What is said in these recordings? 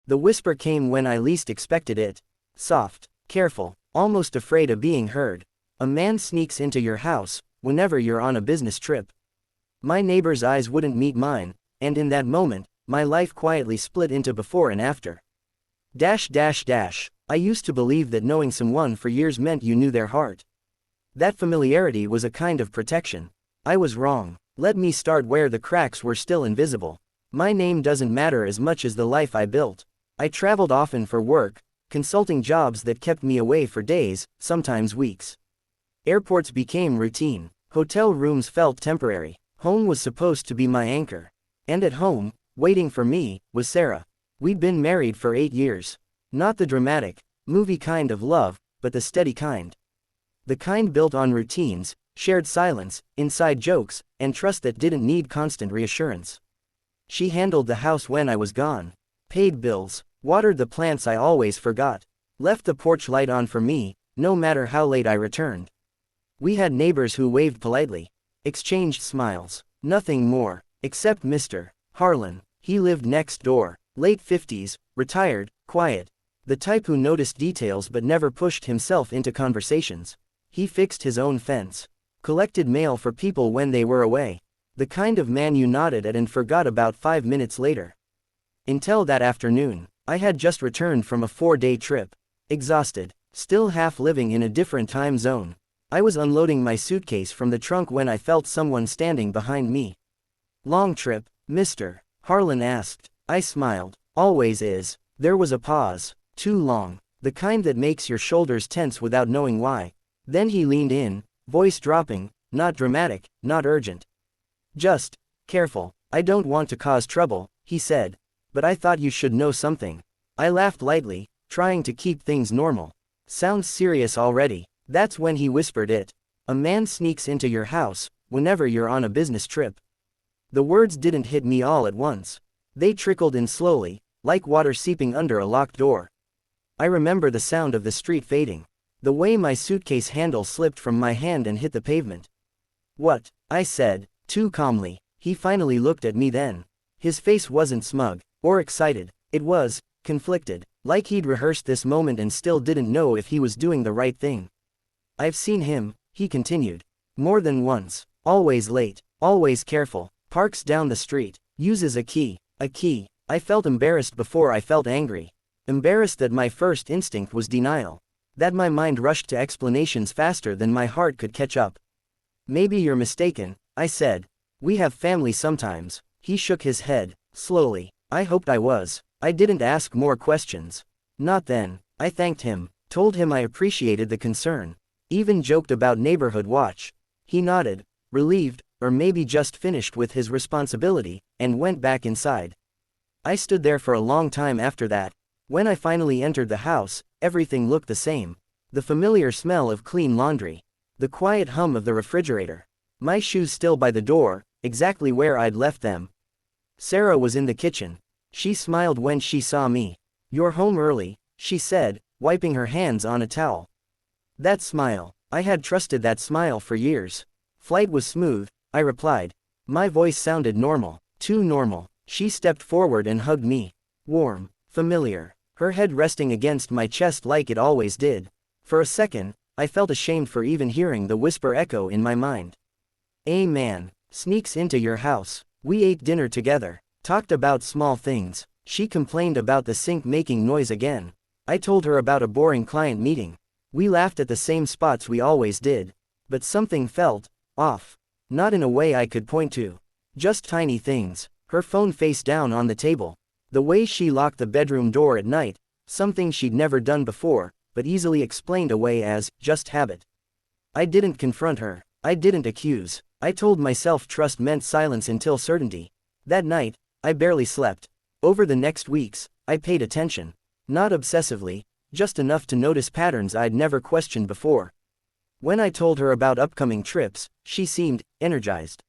The whisper came when I least expected it. Soft, careful, almost afraid of being heard. A man sneaks into your house whenever you're on a business trip. My neighbor's eyes wouldn't meet mine, and in that moment, my life quietly split into before and after. I used to believe that knowing someone for years meant you knew their heart. That familiarity was a kind of protection. I was wrong. Let me start where the cracks were still invisible. My name doesn't matter as much as the life I built. I traveled often for work, consulting jobs that kept me away for days, sometimes weeks. Airports became routine. Hotel rooms felt temporary. Home was supposed to be my anchor. And at home, waiting for me, was Sarah. We'd been married for 8 years. Not the dramatic, movie kind of love, but the steady kind. The kind built on routines, shared silence, inside jokes, and trust that didn't need constant reassurance. She handled the house when I was gone. Paid bills, watered the plants I always forgot, left the porch light on for me, no matter how late I returned. We had neighbors who waved politely, exchanged smiles, nothing more, except Mr. Harlan. He lived next door, late 50s, retired, quiet. The type who noticed details but never pushed himself into conversations. He fixed his own fence, collected mail for people when they were away. The kind of man you nodded at and forgot about 5 minutes later. Until that afternoon, I had just returned from a 4-day trip. Exhausted, still half living in a different time zone. I was unloading my suitcase from the trunk when I felt someone standing behind me. "Long trip, Mr. Harlan asked. I smiled. Always is. There was a pause. Too long. The kind that makes your shoulders tense without knowing why. Then he leaned in, voice dropping, not dramatic, not urgent. "Just careful. I don't want to cause trouble," he said. "But I thought you should know something." I laughed lightly, trying to keep things normal. "Sounds serious already." That's when he whispered it. "A man sneaks into your house whenever you're on a business trip." The words didn't hit me all at once. They trickled in slowly, like water seeping under a locked door. I remember the sound of the street fading. The way my suitcase handle slipped from my hand and hit the pavement. "What?" I said, too calmly. He finally looked at me then. His face wasn't smug or excited. It was conflicted, like he'd rehearsed this moment and still didn't know if he was doing the right thing. "I've seen him," he continued. "More than once. Always late, always careful, parks down the street, uses a key. A key." I felt embarrassed before I felt angry. Embarrassed that my first instinct was denial. That my mind rushed to explanations faster than my heart could catch up. "Maybe you're mistaken," I said. "We have family sometimes." He shook his head, slowly. I hoped I was. I didn't ask more questions. Not then. I thanked him, told him I appreciated the concern. Even joked about neighborhood watch. He nodded, relieved, or maybe just finished with his responsibility, and went back inside. I stood there for a long time after that. When I finally entered the house, everything looked the same. The familiar smell of clean laundry. The quiet hum of the refrigerator. My shoes still by the door, exactly where I'd left them. Sarah was in the kitchen. She smiled when she saw me. "You're home early," she said, wiping her hands on a towel. That smile. I had trusted that smile for years. "Flight was smooth," I replied. My voice sounded normal, too normal. She stepped forward and hugged me. Warm, familiar, her head resting against my chest like it always did. For a second, I felt ashamed for even hearing the whisper echo in my mind. "A man sneaks into your house." We ate dinner together, talked about small things. She complained about the sink making noise again. I told her about a boring client meeting. We laughed at the same spots we always did. But something felt off. Not in a way I could point to. Just tiny things. Her phone face down on the table. The way she locked the bedroom door at night. Something she'd never done before, but easily explained away as just habit. I didn't confront her. I didn't accuse. I told myself trust meant silence until certainty. That night, I barely slept. Over the next weeks, I paid attention. Not obsessively, just enough to notice patterns I'd never questioned before. When I told her about upcoming trips, she seemed energized.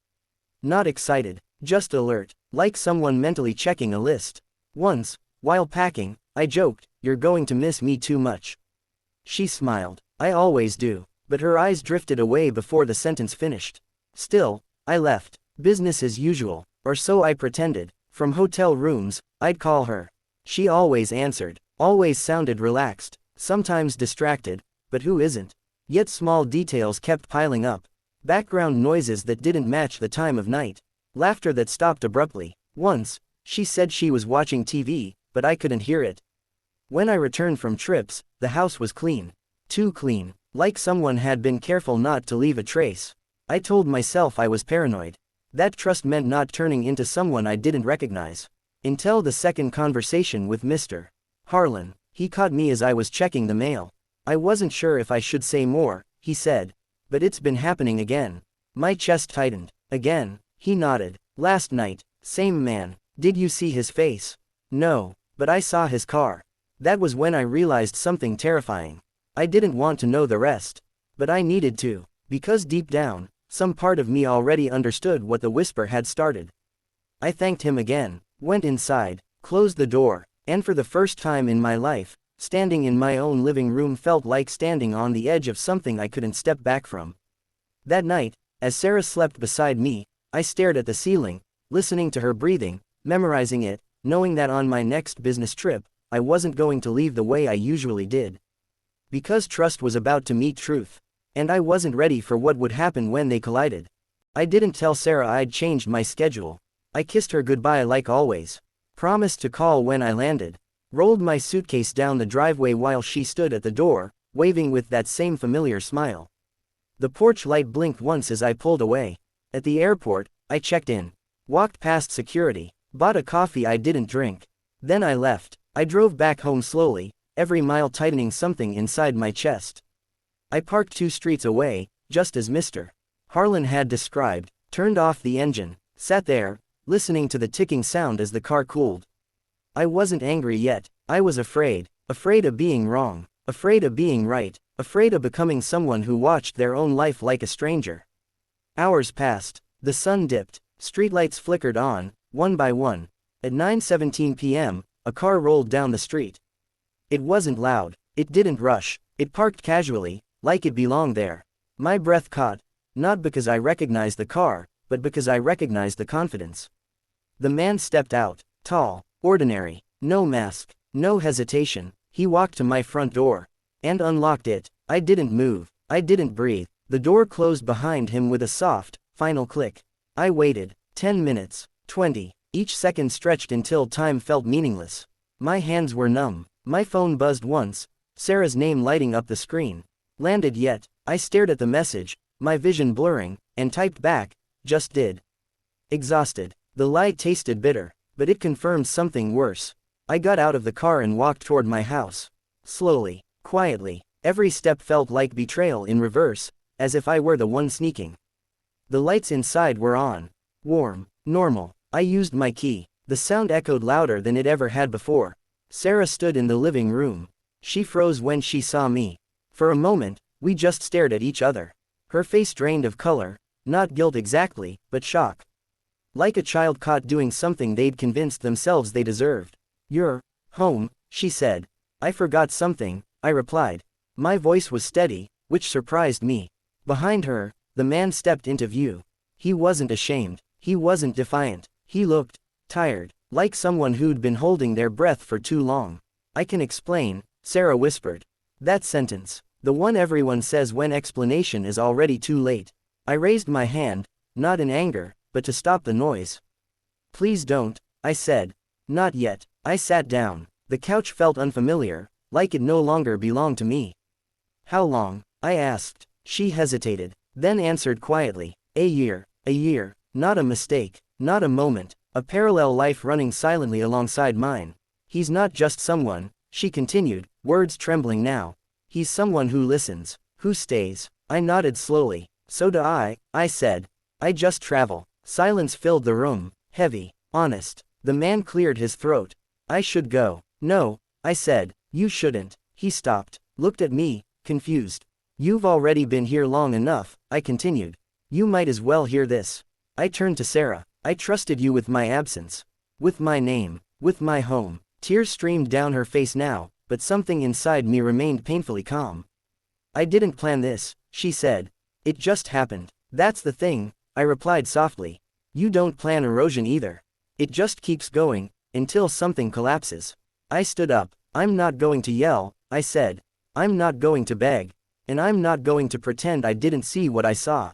Not excited, just alert, like someone mentally checking a list. Once, while packing, I joked, "You're going to miss me too much." She smiled. "I always do," but her eyes drifted away before the sentence finished. Still, I left. Business as usual, or so I pretended. From hotel rooms, I'd call her. She always answered, always sounded relaxed, sometimes distracted, but who isn't? Yet small details kept piling up. Background noises that didn't match the time of night. Laughter that stopped abruptly. Once, she said she was watching TV, but I couldn't hear it. When I returned from trips, the house was clean. Too clean, like someone had been careful not to leave a trace. I told myself I was paranoid. That trust meant not turning into someone I didn't recognize. Until the second conversation with Mr. Harlan. He caught me as I was checking the mail. I wasn't sure if I should say more, he said. But it's been happening again. My chest tightened. Again, he nodded. Last night, same man. Did you see his face? No, but I saw his car. That was when I realized something terrifying. I didn't want to know the rest. But I needed to, because deep down, some part of me already understood what the whisper had started. I thanked him again, went inside, closed the door, and for the first time in my life, standing in my own living room felt like standing on the edge of something I couldn't step back from. That night, as Sarah slept beside me, I stared at the ceiling, listening to her breathing, memorizing it, knowing that on my next business trip, I wasn't going to leave the way I usually did. Because trust was about to meet truth. And I wasn't ready for what would happen when they collided. I didn't tell Sarah I'd changed my schedule. I kissed her goodbye like always. Promised to call when I landed. Rolled my suitcase down the driveway while she stood at the door, waving with that same familiar smile. The porch light blinked once as I pulled away. At the airport, I checked in. Walked past security. Bought a coffee I didn't drink. Then I left. I drove back home slowly, every mile tightening something inside my chest. I parked 2 streets away, just as Mr. Harlan had described, turned off the engine, sat there, listening to the ticking sound as the car cooled. I wasn't angry yet, I was afraid of being wrong, afraid of being right, afraid of becoming someone who watched their own life like a stranger. Hours passed, the sun dipped, streetlights flickered on, one by one. At 9:17 p.m., a car rolled down the street. It wasn't loud, it didn't rush, it parked casually, like it belonged there. My breath caught, not because I recognized the car, but because I recognized the confidence. The man stepped out, tall, ordinary, no mask, no hesitation. He walked to my front door and unlocked it. I didn't move, I didn't breathe. The door closed behind him with a soft, final click. I waited, 10 minutes, 20, each second stretched until time felt meaningless. My hands were numb, my phone buzzed once, Sarah's name lighting up the screen. Landed yet, I stared at the message, my vision blurring, and typed back, just did. Exhausted. The lie tasted bitter, but it confirmed something worse. I got out of the car and walked toward my house. Slowly, quietly, every step felt like betrayal in reverse, as if I were the one sneaking. The lights inside were on. Warm, normal. I used my key. The sound echoed louder than it ever had before. Sarah stood in the living room. She froze when she saw me. For a moment, we just stared at each other. Her face drained of color, not guilt exactly, but shock. Like a child caught doing something they'd convinced themselves they deserved. "You're home," she said. "I forgot something," I replied. My voice was steady, which surprised me. Behind her, the man stepped into view. He wasn't ashamed, he wasn't defiant, he looked tired, like someone who'd been holding their breath for too long. "I can explain," Sarah whispered. That sentence. The one everyone says when explanation is already too late. I raised my hand, not in anger, but to stop the noise. "Please don't," I said. "Not yet." I sat down. The couch felt unfamiliar, like it no longer belonged to me. "How long?" I asked. She hesitated, then answered quietly. A year. A year. Not a mistake, not a moment, a parallel life running silently alongside mine. "He's not just someone," she continued, words trembling now. "He's someone who listens, who stays." I nodded slowly. "So do I said. "I just travel." Silence filled the room, heavy, honest. The man cleared his throat. "I should go." "No," I said. "You shouldn't." He stopped, looked at me, confused. "You've already been here long enough," I continued. "You might as well hear this." I turned to Sarah. "I trusted you with my absence. With my name. With my home." Tears streamed down her face now, but something inside me remained painfully calm. "I didn't plan this," she said. "It just happened." "That's the thing," I replied softly. "You don't plan erosion either. It just keeps going, until something collapses." I stood up. I'm not going to yell, I said. I'm not going to beg. And I'm not going to pretend I didn't see what I saw.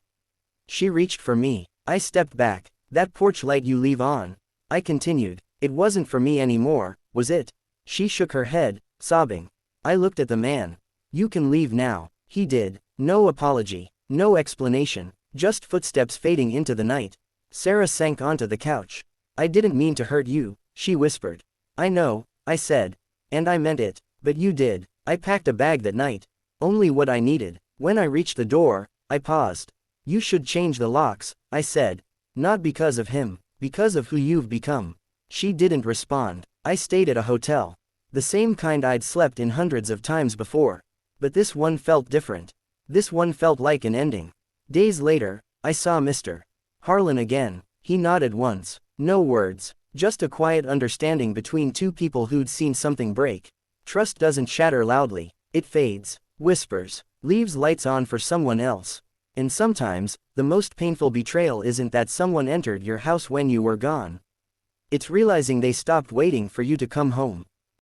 She reached for me. I stepped back. That porch light you leave on. I continued. It wasn't for me anymore, was it? She shook her head, sobbing. I looked at the man. You can leave now. He did. No apology. No explanation. Just footsteps fading into the night. Sarah sank onto the couch. I didn't mean to hurt you, she whispered. I know, I said. And I meant it. But you did. I packed a bag that night. Only what I needed. When I reached the door, I paused. You should change the locks, I said. Not because of him. Because of who you've become. She didn't respond. I stayed at a hotel. The same kind I'd slept in hundreds of times before. But this one felt different. This one felt like an ending. Days later, I saw Mr. Harlan again. He nodded once. No words. Just a quiet understanding between two people who'd seen something break. Trust doesn't shatter loudly. It fades. Whispers. Leaves lights on for someone else. And sometimes, the most painful betrayal isn't that someone entered your house when you were gone. It's realizing they stopped waiting for you to come home.